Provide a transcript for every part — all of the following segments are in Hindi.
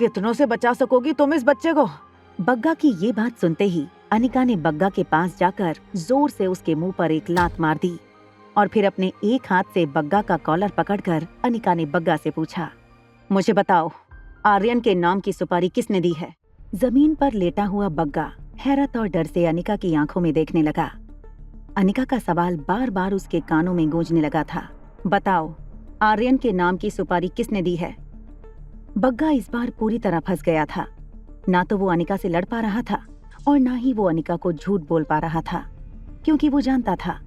कितनों से बचा सकोगी तुम इस बच्चे को? बग्गा की ये बात सुनते ही अनिका ने बग्गा के पास जाकर जोर से उसके मुंह पर एक लात मार दी और फिर अपने एक हाथ से बग्गा का कॉलर पकड़कर अनिका ने बग्गा से पूछा, मुझे बताओ, आर्यन के नाम की सुपारी किसने दी है? जमीन पर लेटा हुआ बग्गा हैरत और डर से अनिका की आंखों में देखने लगा। अनिका का सवाल बार बार उसके कानों में गूंजने लगा था। बताओ, आर्यन के नाम की सुपारी किसने दी है? बग्गा इस बार पूरी तरह फंस गया था। ना तो वो अनिका से लड़ पा रहा था और ना ही वो अनिका को झूठ बोल पा रहा था, क्योंकि वो जानता था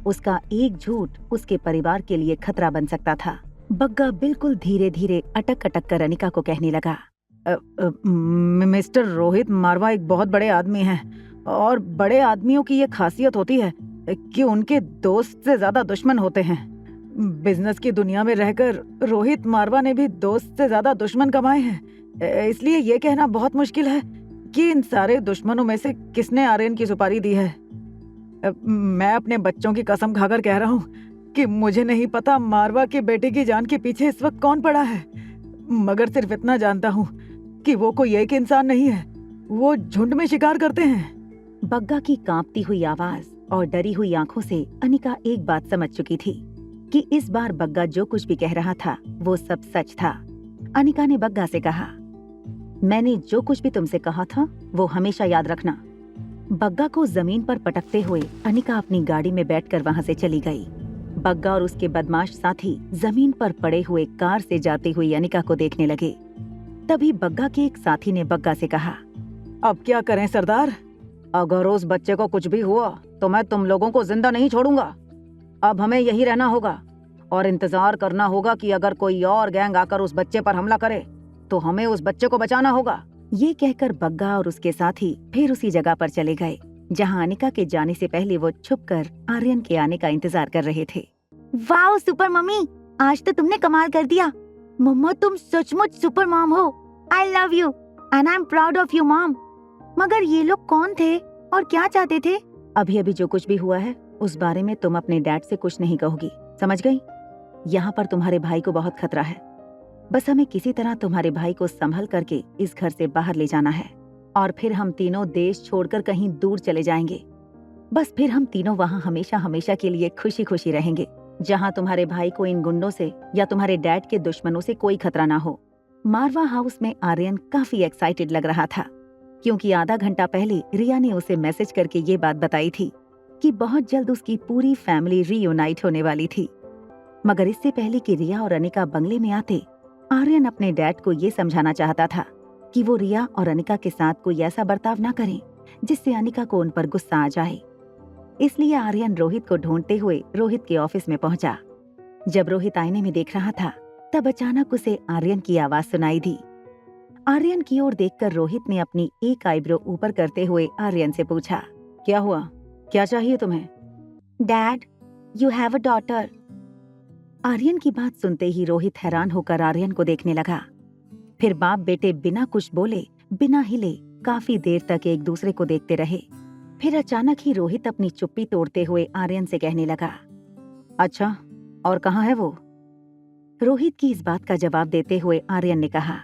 उसका एक झूठ उसके परिवार के लिए खतरा बन सकता था। बग्गा बिल्कुल धीरे धीरे अटक अटक कर अनिका को कहने लगा, मिस्टर रोहित मारवा एक बहुत बड़े आदमी हैं और बड़े आदमियों की ये खासियत होती है कि उनके दोस्त से ज्यादा दुश्मन होते हैं। बिजनेस की दुनिया में रहकर रोहित मारवा ने भी दोस्त से ज्यादा दुश्मन कमाए हैं, इसलिए ये कहना बहुत मुश्किल है कि इन सारे दुश्मनों में से किसने आर्यन की सुपारी दी है। मैं अपने बच्चों की कसम खाकर कह रहा हूँ कि मुझे नहीं पता मारवा की बेटी की जान के पीछे इस वक्त कौन पड़ा है, मगर सिर्फ इतना जानता हूँ कि वो कोई एक इंसान नहीं है, वो झुंड में शिकार करते हैं। बग्गा की कांपती हुई आवाज और डरी हुई आंखों से अनिका एक बात समझ चुकी थी कि इस बार बग्गा जो कुछ भी कह रहा था वो सब सच था। अनिका ने बग्गा से कहा, मैंने जो कुछ भी तुमसे कहा था वो हमेशा याद रखना। बग्गा को जमीन पर पटकते हुए अनिका अपनी गाड़ी में बैठकर वहां से चली गई। बग्गा और उसके बदमाश साथी जमीन पर पड़े हुए कार से जाती हुई अनिका को देखने लगे। तभी बग्गा के एक साथी ने बग्गा से कहा, अब क्या करें सरदार? अगर उस बच्चे को कुछ भी हुआ तो मैं तुम लोगों को जिंदा नहीं छोड़ूंगा। अब हमें यही रहना होगा और इंतजार करना होगा कि अगर कोई और गैंग आकर उस बच्चे पर हमला करे तो हमें उस बच्चे को बचाना होगा। ये कहकर बग्गा और उसके साथी फिर उसी जगह पर चले गए जहां अनिका के जाने से पहले वो छुपकर आर्यन के आने का इंतजार कर रहे थे। वाओ सुपर मम्मी, आज तो तुमने कमाल कर दिया। मम्मा तुम सचमुच सुपर मॉम हो। I love you and I am proud of you mom. मगर ये लोग कौन थे और क्या चाहते थे? अभी अभी जो कुछ भी हुआ है उस बारे में तुम अपने डैड से कुछ नहीं कहोगी, समझ गई? यहाँ पर तुम्हारे भाई को बहुत खतरा है। बस हमें किसी तरह तुम्हारे भाई को संभल करके इस घर से बाहर ले जाना है और फिर हम तीनों देश छोड़कर कहीं दूर चले जाएंगे। बस फिर हम तीनों वहाँ हमेशा हमेशा के लिए खुशी खुशी रहेंगे, जहाँ तुम्हारे भाई को इन गुंडों से या तुम्हारे डैड के दुश्मनों से कोई खतरा ना हो। मारवा हाउस में आर्यन काफी एक्साइटेड लग रहा था, क्योंकि आधा घंटा पहले रिया ने उसे मैसेज करके ये बात बताई थी कि बहुत जल्द उसकी पूरी फैमिली रीयूनाइट होने वाली थी। मगर इससे पहले कि रिया और अनिका बंगले में आते, आर्यन अपने डैड को ये समझाना चाहता था कि वो रिया और अनिका के साथ कोई ऐसा बर्ताव ना करें जिससे अनिका को उन पर गुस्सा आ जाए। इसलिए आर्यन रोहित को ढूंढते हुए रोहित के ऑफिस में पहुंचा। जब रोहित आईने में देख रहा था तब अचानक उसे आर्यन की आवाज सुनाई दी। आर्यन की ओर देखकर रोहित ने अपनी एक आईब्रो ऊपर करते हुए आर्यन से पूछा, क्या हुआ, क्या चाहिए तुम्हें? Dad, you have a daughter. Aryan की बात सुनते ही रोहित हैरान होकर आर्यन को देखने लगा। फिर बाप बेटे बिना कुछ बोले, बिना हिले काफी देर तक एक दूसरे को देखते रहे। फिर अचानक ही रोहित अपनी चुप्पी तोड़ते हुए आर्यन से कहने लगा, अच्छा, और कहाँ है वो? रोहित की इस बात का जवाब देते हुए आर्यन ने कहा,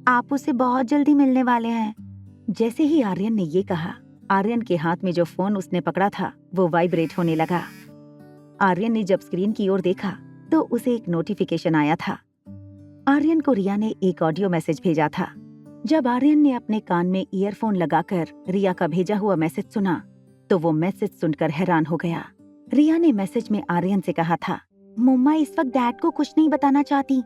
आप उसे बहुत जल्दी मिलने वाले हैं। जैसे ही आर्यन ने ये कहा, आर्यन के हाथ में जो फोन उसने पकड़ा था वो वाइब्रेट होने लगा। आर्यन ने जब स्क्रीन की ओर देखा तो उसे एक नोटिफिकेशन आया था। आर्यन को रिया ने एक ऑडियो मैसेज भेजा था। जब आर्यन ने अपने कान में ईयरफोन लगाकर रिया का भेजा हुआ मैसेज सुना तो वो मैसेज सुनकर हैरान हो गया। रिया ने मैसेज में आर्यन से कहा था, मम्मा इस वक्त डैड को कुछ नहीं बताना चाहती,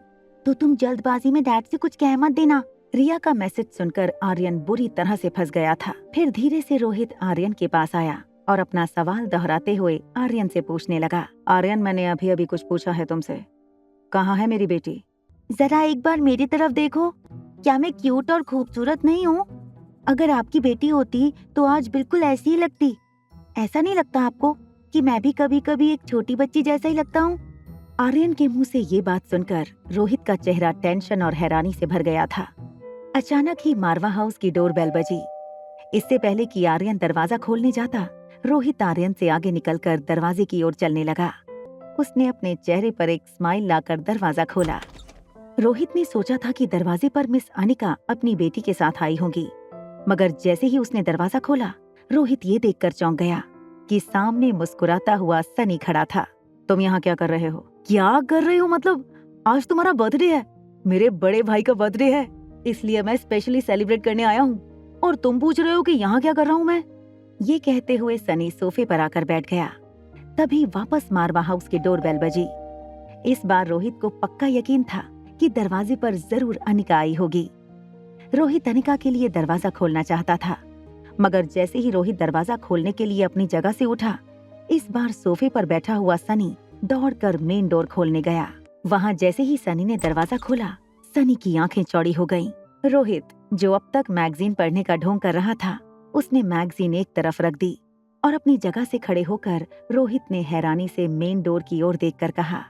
तो तुम जल्दबाजी में डैड से कुछ कह मत देना। रिया का मैसेज सुनकर आर्यन बुरी तरह से फंस गया था। फिर धीरे से रोहित आर्यन के पास आया और अपना सवाल दोहराते हुए आर्यन से पूछने लगा, आर्यन, मैंने अभी अभी कुछ पूछा है तुमसे, कहाँ है मेरी बेटी? जरा एक बार मेरी तरफ देखो, क्या मैं क्यूट और खूबसूरत नहीं हूँ? अगर आपकी बेटी होती तो आज बिल्कुल ऐसी ही लगती। ऐसा नहीं लगता आपको कि मैं भी कभी कभी एक छोटी बच्ची जैसा ही लगता हूँ? आर्यन के मुंह से ये बात सुनकर रोहित का चेहरा टेंशन और हैरानी से भर गया था। अचानक ही मारवा हाउस की डोरबेल बजी। इससे पहले कि आर्यन दरवाजा खोलने जाता, रोहित आर्यन से आगे निकलकर दरवाजे की ओर चलने लगा। उसने अपने चेहरे पर एक स्माइल लाकर दरवाजा खोला। रोहित ने सोचा था कि दरवाजे पर मिस अनिका अपनी बेटी के साथ आई होंगी, मगर जैसे ही उसने दरवाजा खोला, रोहित ये देखकर चौंक गया कि सामने मुस्कुराता हुआ सनी खड़ा था। तुम यहाँ क्या कर रहे हो? क्या कर रहे हो मतलब? आज तुम्हारा बर्थडे है, मेरे बड़े भाई का बर्थडे है, इसलिए मैं स्पेशली सेलिब्रेट करने आया हूँ, और तुम पूछ रहे हो कि यहाँ क्या कर रहा हूँ मैं? ये कहते हुए सनी सोफे पर आकर बैठ गया। तभी वापस मारवा हाउस की डोरबेल बजी। इस बार रोहित को पक्का यकीन था कि दरवाजे पर जरूर अनिका आई होगी। रोहित अनिका के लिए दरवाजा खोलना चाहता था, मगर जैसे ही रोहित दरवाजा खोलने के लिए अपनी जगह से उठा, इस बार सोफे पर बैठा हुआ सनी दौड़कर मेन डोर खोलने गया। वहां जैसे ही सनी ने दरवाजा खोला, सनी की आंखें चौड़ी हो गईं। रोहित, जो अब तक मैगजीन पढ़ने का ढोंग कर रहा था, उसने मैगजीन एक तरफ रख दी और अपनी जगह से खड़े होकर रोहित ने हैरानी से मेन डोर की ओर देखकर कहा,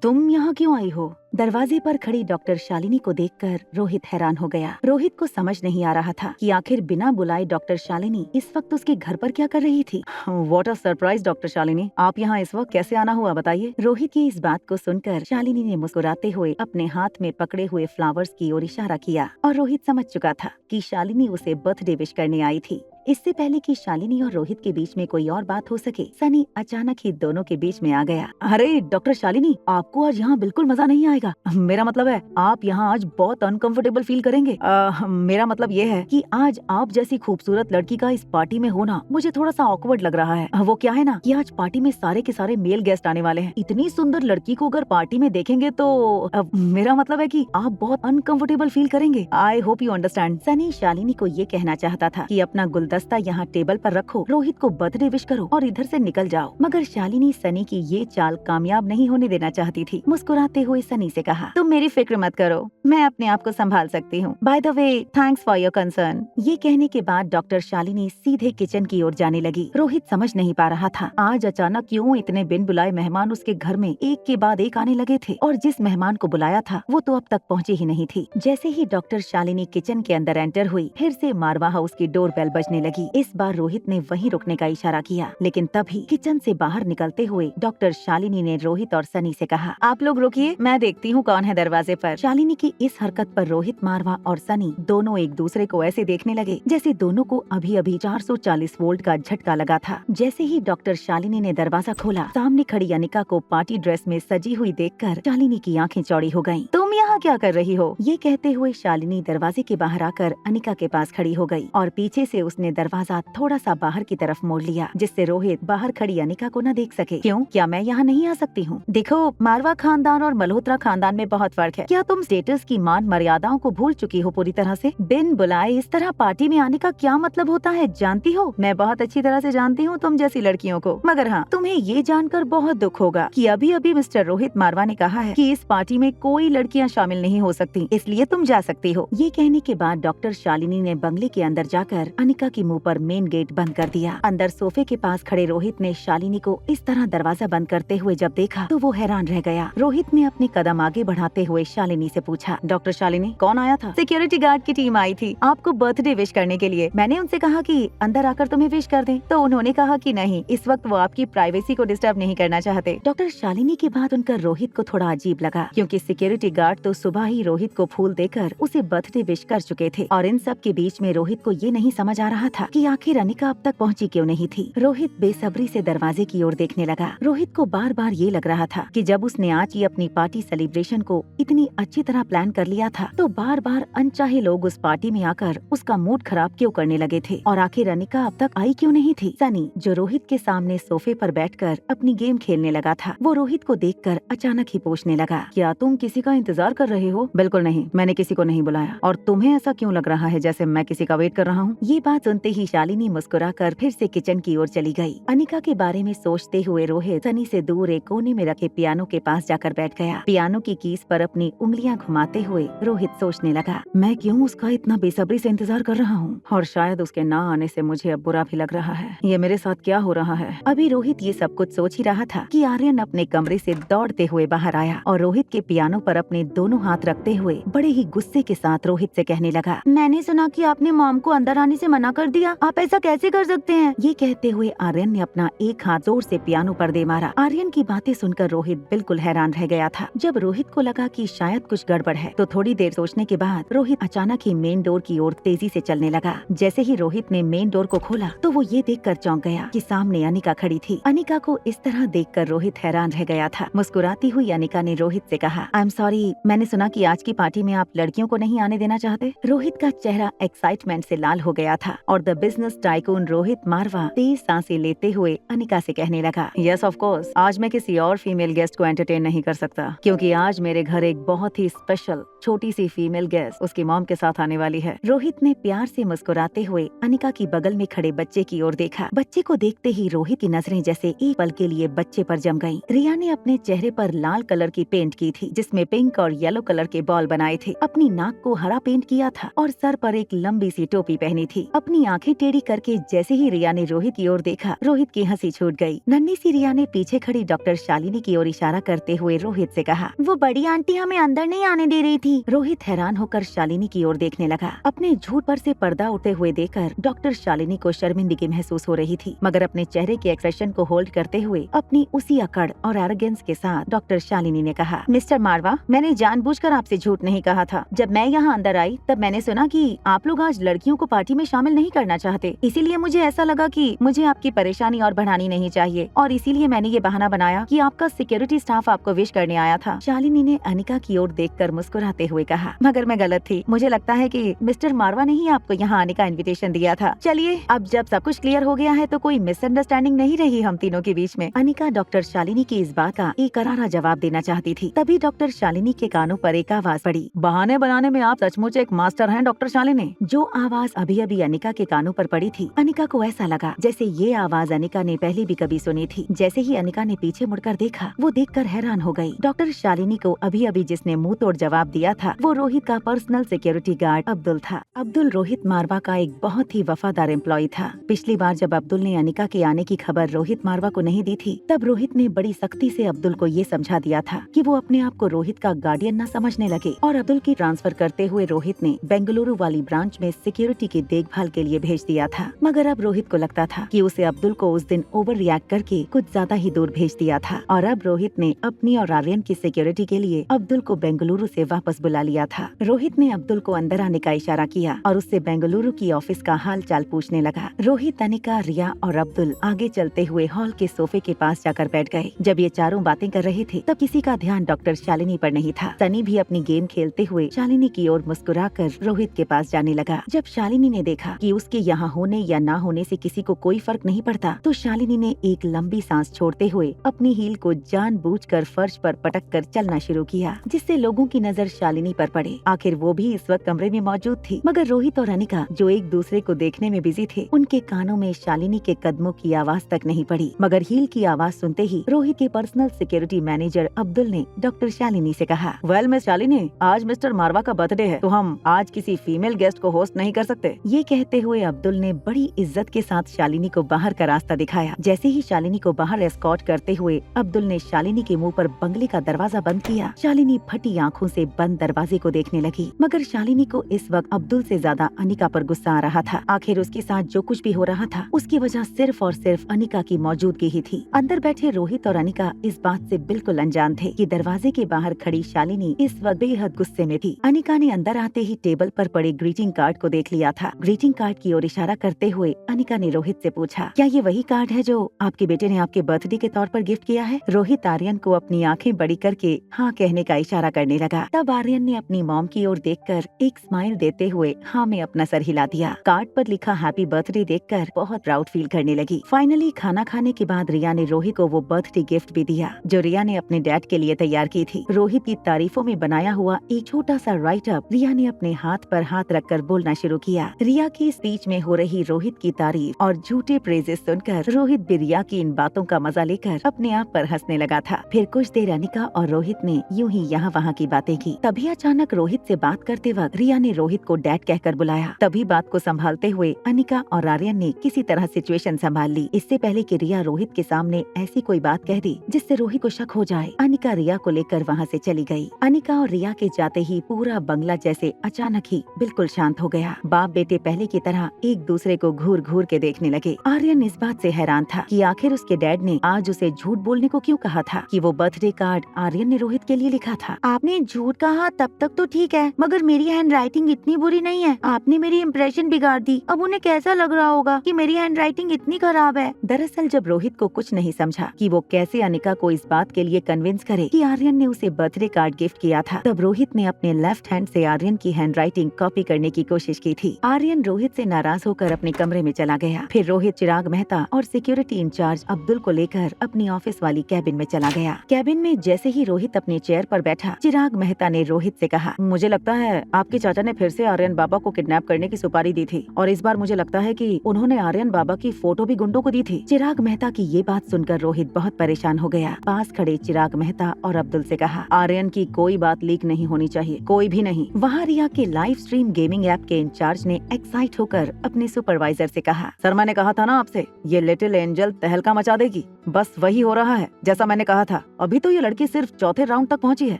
तुम यहाँ क्यों आई हो? दरवाजे पर खड़ी डॉक्टर शालिनी को देखकर रोहित हैरान हो गया। रोहित को समझ नहीं आ रहा था कि आखिर बिना बुलाए डॉक्टर शालिनी इस वक्त उसके घर पर क्या कर रही थी। What a surprise doctor Shalini, आप यहाँ इस वक्त कैसे आना हुआ बताइए? रोहित की इस बात को सुनकर शालिनी ने मुस्कुराते हुए अपने हाथ में पकड़े हुए फ्लावर्स की ओर इशारा किया, और रोहित समझ चुका था कि शालिनी उसे बर्थडे विश करने आई थी। इससे पहले कि शालिनी और रोहित के बीच में कोई और बात हो सके, सनी अचानक ही दोनों के बीच में आ गया। अरे डॉक्टर शालिनी, आपको आज यहाँ बिल्कुल मजा नहीं आएगा। मेरा मतलब है आप यहाँ आज बहुत अनकंफर्टेबल फील करेंगे। मेरा मतलब ये है कि आज आप जैसी खूबसूरत लड़की का इस पार्टी में होना मुझे थोड़ा सा ऑकवर्ड लग रहा है। वो क्या है ना कि आज पार्टी में सारे के सारे मेल गेस्ट आने वाले हैं। इतनी सुंदर लड़की को अगर पार्टी में देखेंगे तो मेरा मतलब है कि आप बहुत अनकंफर्टेबल फील करेंगे। I hope you understand. Sunny Shalini को ये कहना चाहता था कि अपना गुलदस्ता यहाँ टेबल पर रखो, रोहित को बर्थडे विश करो और इधर से निकल जाओ, मगर शालिनी सनी की ये चाल कामयाब नहीं होने देना चाहती थी। मुस्कुराते हुए सनी से कहा, तुम मेरी फिक्र मत करो, मैं अपने आप को संभाल सकती हूँ। By the way, thanks for your concern. ये कहने के बाद डॉक्टर शालिनी सीधे किचन की ओर जाने लगी। रोहित समझ नहीं पा रहा था आज अचानक क्यों इतने बिन बुलाए मेहमान उसके घर में एक के बाद एक आने लगे थे, और जिस मेहमान को बुलाया था वो तो अब तक पहुँची ही नहीं थी। जैसे ही डॉक्टर शालिनी किचन के अंदर एंटर हुई, फिर से मारवा हाउस की डोरबेल बजने लगी। इस बार रोहित ने वहीं रुकने का इशारा किया, लेकिन तभी किचन से बाहर निकलते हुए डॉक्टर शालिनी ने रोहित और सनी से कहा, आप लोग रुकिए, मैं देखती हूँ कौन है दरवाजे पर। शालिनी की इस हरकत पर रोहित, मारवा और सनी दोनों एक दूसरे को ऐसे देखने लगे जैसे दोनों को अभी अभी 440 वोल्ट का झटका लगा था। जैसे ही डॉक्टर शालिनी ने दरवाजा खोला, सामने खड़ी अनिका को पार्टी ड्रेस में सजी हुई देखकर शालिनी की आंखें चौड़ी हो गईं। तुम यहाँ क्या कर रही हो? ये कहते हुए शालिनी दरवाजे के बाहर आकर अनिका के पास खड़ी हो गई और पीछे से उसने दरवाजा थोड़ा सा बाहर की तरफ मोड़ लिया, जिससे रोहित बाहर खड़ी अनिका को न देख सके। क्यों, क्या मैं यहाँ नहीं आ सकती हूँ? देखो, मारवा खानदान और मल्होत्रा खानदान में बहुत फर्क है। क्या तुम स्टेटस की मान मर्यादाओं को भूल चुकी हो पूरी तरह से? बिन बुलाए इस तरह पार्टी में आने का क्या मतलब होता है जानती हो? मैं बहुत अच्छी तरह से जानती हूँ तुम जैसी लड़कियों को, मगर हाँ, तुम्हें ये जानकर बहुत दुख होगा कि अभी अभी मिस्टर रोहित मारवा ने कहा है कि इस पार्टी में कोई लड़कियाँ शामिल नहीं हो सकती, इसलिए तुम जा सकती हो। ये कहने के बाद डॉक्टर शालिनी ने बंगले के अंदर जाकर अनिका के मुँह पर मेन गेट बंद कर दिया। अंदर सोफे के पास खड़े रोहित ने शालिनी को इस तरह दरवाजा बंद करते हुए जब देखा तो वो हैरान रह गया। रोहित ने अपने कदम आगे बढ़ाते हुए शालिनी से पूछा, डॉक्टर शालिनी, कौन आया था? सिक्योरिटी गार्ड की टीम आई थी आपको बर्थडे विश करने के लिए। मैंने उनसे कहा कि अंदर आकर तुम्हें विश कर दें, तो उन्होंने कहा कि नहीं, इस वक्त वो आपकी प्राइवेसी को डिस्टर्ब नहीं करना चाहते। डॉक्टर शालिनी की बात सुनकर रोहित को थोड़ा अजीब लगा, क्योंकि सिक्योरिटी गार्ड तो सुबह ही रोहित को फूल देकर उसे बर्थडे विश कर चुके थे, और इन सब के बीच में रोहित को ये नहीं समझ आ रहा था कि आखिर अनिका अब तक पहुंची क्यों नहीं थी। रोहित बेसब्री से दरवाजे की ओर देखने लगा। रोहित को बार बार ये लग रहा था कि जब उसने आज ही अपनी पार्टी सेलिब्रेशन को इतनी अच्छी तरह प्लान कर लिया था, तो बार बार अनचाहे लोग उस पार्टी में आकर उसका मूड खराब क्यों करने लगे थे, और आखिर अनिका अब तक आई क्यों नहीं थी। सनी, जो रोहित के सामने सोफे पर बैठकर अपनी गेम खेलने लगा था, वो रोहित को देखकर अचानक ही पूछने लगा, क्या तुम किसी का इंतजार कर रहे हो? बिल्कुल नहीं, मैंने किसी को नहीं बुलाया। और तुम्हें ऐसा क्यों लग रहा है जैसे मैं किसी का वेट कर रहा हूँ? ये बात सुनते ही शालिनी मुस्कुराकर फिर से किचन की ओर चली गई। अनिका के बारे में सोचते हुए रोहित सनी से दूर एक कोने में रखे पियानो के पास जाकर बैठ गया। पियानो की कीज पर अपनी उंगलियां घुमाते हुए रोहित सोचने लगा, मैं क्यों उसका इतना बेसब्री से इंतजार कर रहा हूँ, और शायद उसके ना आने से मुझे अब बुरा भी लग रहा है। ये मेरे साथ क्या हो रहा है? अभी रोहित ये सब कुछ सोच ही रहा था कि आर्यन अपने कमरे से दौड़ते हुए बाहर आया और रोहित के पियानो पर अपने दोनों हाथ रखते हुए बड़े ही गुस्से के साथ रोहित से कहने लगा, मैंने सुना कि आपने मॉम को अंदर आने से मना कर कर दिया, आप ऐसा कैसे कर सकते हैं? ये कहते हुए आर्यन ने अपना एक हाथ जोर से पियानो पर दे मारा। आर्यन की बातें सुनकर रोहित बिल्कुल हैरान रह गया था। जब रोहित को लगा कि शायद कुछ गड़बड़ है तो थोड़ी देर सोचने के बाद रोहित अचानक ही मेन डोर की ओर तेजी से चलने लगा। जैसे ही रोहित ने मेन डोर को खोला तो वो ये देखकर चौंक गया कि सामने अनिका खड़ी थी। अनिका को इस तरह देखकर रोहित हैरान रह गया था। मुस्कुराती हुई अनिका ने रोहित से कहा, आई एम सॉरी, मैंने सुना कि आज की पार्टी में आप लड़कियों को नहीं आने देना चाहते। रोहित का चेहरा एक्साइटमेंट से लाल हो गया था और द बिजनेस टाइकून रोहित मारवा तेज सांसें लेते हुए अनिका से कहने लगा, यस ऑफ कोर्स, आज मैं किसी और फीमेल गेस्ट को एंटरटेन नहीं कर सकता क्योंकि आज मेरे घर एक बहुत ही स्पेशल छोटी सी फीमेल गेस्ट उसकी मॉम के साथ आने वाली है। रोहित ने प्यार से मुस्कुराते हुए अनिका की बगल में खड़े बच्चे की ओर देखा। बच्चे को देखते ही रोहित की नजरें जैसे एक पल के लिए बच्चे पर जम गईं। रिया ने अपने चेहरे पर लाल कलर की पेंट की थी जिसमें पिंक और येलो कलर के बॉल बनाए थे। अपनी नाक को हरा पेंट किया था और सर पर एक लंबी सी टोपी पहनी थी। अपनी आंखें टेढ़ी करके जैसे ही रिया ने रोहित की ओर देखा, रोहित की हंसी छूट गई। नन्ही सी रिया ने पीछे खड़ी डॉक्टर शालिनी की ओर इशारा करते हुए रोहित से कहा, वो बड़ी आंटी हमें अंदर नहीं आने दे रही थी। रोहित हैरान होकर शालिनी की ओर देखने लगा। अपने झूठ पर से पर्दा उठते हुए देखकर डॉक्टर शालिनी को शर्मिंदगी महसूस हो रही थी, मगर अपने चेहरे के एक्सप्रेशन को होल्ड करते हुए अपनी उसी अकड़ और एरोगेंस के साथ डॉक्टर शालिनी ने कहा, मिस्टर मारवा, मैंने जानबूझकर आपसे झूठ नहीं कहा था। जब मैं यहाँ अंदर आई तब मैंने सुना कि आप लोग आज लड़कियों को पार्टी में शामिल नहीं करना चाहते, इसीलिए मुझे ऐसा लगा कि मुझे आपकी परेशानी और बढ़ानी नहीं चाहिए और इसीलिए मैंने ये बहाना बनाया कि आपका सिक्योरिटी स्टाफ आपको विश करने आया था। शालिनी ने अनिका की ओर देखकर मुस्कुराते हुए कहा, मगर मैं गलत थी। मुझे लगता है कि मिस्टर मारवा ने ही आपको यहाँ आने का इनविटेशन दिया था। चलिए, अब जब सब कुछ क्लियर हो गया है तो कोई मिसअंडरस्टैंडिंग नहीं रही हम तीनों के बीच में। अनिका डॉक्टर शालिनी की इस बात का एक करारा जवाब देना चाहती थी। तभी डॉक्टर शालिनी के कानों पर एक आवाज पड़ी, बहाने बनाने में आप सचमुच एक मास्टर हैं डॉक्टर शालिनी। जो आवाज अभी अभी अनिका के कानों पर पड़ी थी, अनिका को ऐसा लगा जैसे ये आवाज अनिका ने पहले भी कभी सुनी थी। जैसे ही अनिका ने पीछे मुड़कर देखा, वो देखकर हैरान हो गई। डॉक्टर शालिनी को अभी अभी जिसने मुंह तोड़ जवाब दिया था वो रोहित का पर्सनल सिक्योरिटी गार्ड अब्दुल था। अब्दुल रोहित मारवा का एक बहुत ही वफादार एम्प्लॉय था। पिछली बार जब अब्दुल ने अनिका के आने की खबर रोहित मारवा को नहीं दी थी, तब रोहित ने बड़ी सख्ती से अब्दुल को ये समझा दिया था कि वो अपने आप को रोहित का गार्डियन न समझने लगे और अब्दुल की ट्रांसफर करते हुए रोहित ने बेंगलुरु वाली ब्रांच में सिक्योरिटी की देखभाल के लिए भेज दिया था। मगर अब रोहित को लगता था कि उसे अब्दुल को उस दिन ओवर रिएक्ट करके कुछ ज्यादा ही दूर भेज दिया था और अब रोहित ने अपनी और आर्यन की सिक्योरिटी के लिए अब्दुल को बेंगलुरु से वापस बुला लिया था। रोहित ने अब्दुल को अंदर आने का इशारा किया और उससे बेंगलुरु की ऑफिस का हाल चाल पूछने लगा। रोहित, अनिका, रिया और अब्दुल आगे चलते हुए हॉल के सोफे के पास जाकर बैठ गए। जब ये चारों बातें कर रहे थे तब किसी का ध्यान डॉक्टर शालिनी पर नहीं था। सनी भी अपनी गेम खेलते हुए शालिनी की ओर मुस्कुराकर रोहित के पास जाने लगा। जब शालिनी ने देखा कि उसके यहाँ होने या ना होने से किसी को कोई फर्क नहीं पड़ता, तो शालिनी ने एक लंबी सांस छोड़ते हुए अपनी हील को जानबूझकर फर्श पर पटक कर चलना शुरू किया, जिससे लोगों की नजर शालिनी पर पड़े। आखिर वो भी इस वक्त कमरे में मौजूद थी, मगर रोहित और अनिका जो एक दूसरे को देखने में बिजी थे, उनके कानों में शालिनी के कदमों की आवाज तक नहीं पड़ी। मगर हील की आवाज सुनते ही रोहित के पर्सनल सिक्योरिटी मैनेजर अब्दुल ने डॉक्टर शालिनी से कहा, वेल मिस शालिनी, आज मिस्टर मारवा का बर्थडे है तो हम आज किसी फीमेल गेस्ट को होस्ट नहीं कर सकते। ये कहते हुए अब्दुल ने बड़ी इज्जत के साथ शालिनी को बाहर का रास्ता दिखाया। जैसे ही शालिनी को बाहर एस्कॉर्ट करते हुए अब्दुल ने शालिनी के मुंह पर बंगले का दरवाजा बंद किया। शालिनी फटी आंखों से बंद दरवाजे को देखने लगी, मगर शालिनी को इस वक्त अब्दुल से ज्यादा अनिका पर गुस्सा आ रहा था। आखिर उसके साथ जो कुछ भी हो रहा था उसकी वजह सिर्फ और सिर्फ अनिका की मौजूदगी ही थी। अंदर बैठे रोहित और अनिका इस बात से बिल्कुल अनजान थे कि दरवाजे के बाहर खड़ी शालिनी इस वक्त बेहद गुस्से में थी। अनिका ने अंदर आते ही टेबल पर पड़े ग्रीटिंग कार्ड को देख लिया था। ग्रीटिंग कार्ड की ओर इशारा करते हुए अनिका ने रोहित से पूछा, क्या ये वही कार्ड है जो आपके बेटे ने आपके बर्थडे के तौर पर गिफ्ट किया है? रोहित आर्यन को अपनी आंखें बड़ी करके हाँ कहने का इशारा करने लगा। तब आर्यन ने अपनी मॉम की ओर देखकर एक स्माइल देते हुए हाँ में अपना सर हिला दिया। कार्ड पर लिखा हैप्पी बर्थडे देखकर बहुत प्राउड फील करने लगी। फाइनली खाना खाने के बाद रिया ने रोहित को वो बर्थडे गिफ्ट भी दिया जो रिया ने अपने डैड के लिए तैयार की थी। रोहित की तारीफों में बनाया हुआ एक छोटा सा राइट अप रिया ने अपने हाथ पर हाथ रखकर बोलना शुरू किया। रिया की स्पीच में हो रही रोहित की तारीफ और झूठे प्रेजेस सुनकर रोहित भी रिया की इन बातों का मजा लेकर अपने आप पर हंसने लगा था। फिर कुछ देर अनिका और रोहित ने यूं ही यहाँ वहाँ की बातें की। तभी अचानक रोहित से बात करते वक्त रिया ने रोहित को डैड कहकर बुलाया। तभी बात को संभालते हुए अनिका और आर्यन ने किसी तरह सिचुएशन संभाल ली, इससे पहले कि रिया रोहित के सामने ऐसी कोई बात कह दी जिससे रोहित को शक हो जाए। अनिका रिया को लेकर वहाँ से चली गई। अनिका और रिया के जाते ही पूरा बंगला जैसे अचानक ही बिल्कुल शांत हो गया। बाप बेटे पहले की तरह तरह एक दूसरे को घूर घूर के देखने लगे। आर्यन इस बात से हैरान था कि आखिर उसके डैड ने आज उसे झूठ बोलने को क्यों कहा था कि वो बर्थडे कार्ड आर्यन ने रोहित के लिए लिखा था। आपने झूठ कहा तब तक तो ठीक है, मगर मेरी हैंड राइटिंग इतनी बुरी नहीं है। आपने मेरी इम्प्रेशन बिगाड़ दी। अब उन्हें कैसा लग रहा होगा कि मेरी हैंड राइटिंग इतनी खराब है। दरअसल जब रोहित को कुछ नहीं समझा कि वो कैसे अनिका को इस बात के लिए कन्विंस करे कि आर्यन ने उसे बर्थडे कार्ड गिफ्ट किया था, तब रोहित ने अपने लेफ्ट हैंड से आर्यन की हैंड राइटिंग कॉपी करने की कोशिश की थी। आर्यन रोहित से नाराज होकर अपने कमरे में चला गया। फिर रोहित चिराग मेहता और सिक्योरिटी इंचार्ज अब्दुल को लेकर अपनी ऑफिस वाली कैबिन में चला गया। कैबिन में जैसे ही रोहित अपने चेयर पर बैठा, चिराग मेहता ने रोहित से कहा, मुझे लगता है आपके चाचा ने फिर से आर्यन बाबा को किडनैप करने की सुपारी दी थी और इस बार मुझे लगता है कि उन्होंने आर्यन बाबा की फोटो भी गुंडों को दी थी। चिराग मेहता की ये बात सुनकर रोहित बहुत परेशान हो गया। पास खड़े चिराग मेहता और अब्दुल से कहा, आर्यन की कोई बात लीक नहीं होनी चाहिए, कोई भी नहीं। वहाँ रिया के लाइव स्ट्रीम गेमिंग ऐप के इंचार्ज ने एक्साइट होकर अपने सुपरवाइजर से कहा, सर मैंने कहा था ना आपसे, ये लिटिल एंजल तहलका मचा देगी। बस वही हो रहा है जैसा मैंने कहा था। अभी तो ये लड़की सिर्फ चौथे राउंड तक पहुंची है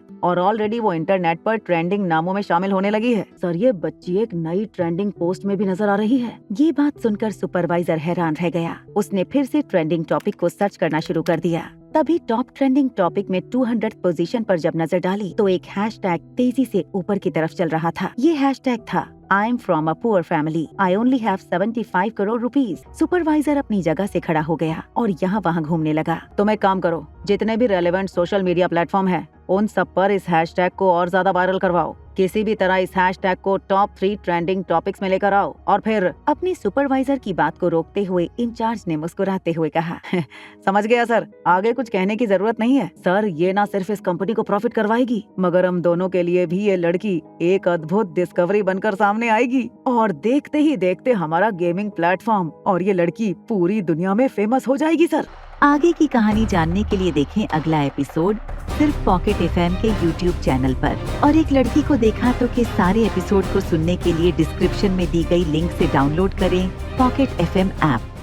और ऑलरेडी वो इंटरनेट पर ट्रेंडिंग नामों में शामिल होने लगी है। सर ये बच्ची एक नई ट्रेंडिंग पोस्ट में भी नजर आ रही है। ये बात सुनकर सुपरवाइजर हैरान रह गया। उसने फिर से ट्रेंडिंग टॉपिक को सर्च करना शुरू कर दिया। तभी टॉप ट्रेंडिंग टॉपिक में 200 पोजीशन पर जब नजर डाली तो एक हैशटैग तेजी से ऊपर की तरफ चल रहा था। ये हैशटैग था, I am from a poor family. I only have 75 crore rupees. Supervisor अपनी जगह से खड़ा हो गया और यहाँ वहाँ घूमने लगा। तुम एक काम करो, जितने भी रेलेवेंट सोशल मीडिया प्लेटफॉर्म है उन सब पर इस हैशटैग को और ज्यादा वायरल करवाओ। किसी भी तरह इस हैशटैग को टॉप 3 ट्रेंडिंग टॉपिक्स में लेकर आओ। और फिर अपनी सुपरवाइजर की बात को रोकते हुए इंचार्ज ने मुस्कुराते हुए कहा, समझ गया सर, आगे कुछ कहने की जरूरत नहीं है। सर ये ना सिर्फ इस कंपनी को प्रॉफिट करवाएगी मगर हम दोनों के लिए भी ये लड़की एक अद्भुत डिस्कवरी बनकर सामने आएगी और देखते ही देखते हमारा गेमिंग प्लेटफॉर्म और ये लड़की पूरी दुनिया में फेमस हो जाएगी। सर आगे की कहानी जानने के लिए देखें अगला एपिसोड सिर्फ पॉकेट एफएम के यूट्यूब चैनल पर। और एक लड़की को देखा तो के सारे एपिसोड को सुनने के लिए डिस्क्रिप्शन में दी गई लिंक से डाउनलोड करें पॉकेट एफएम ऐप।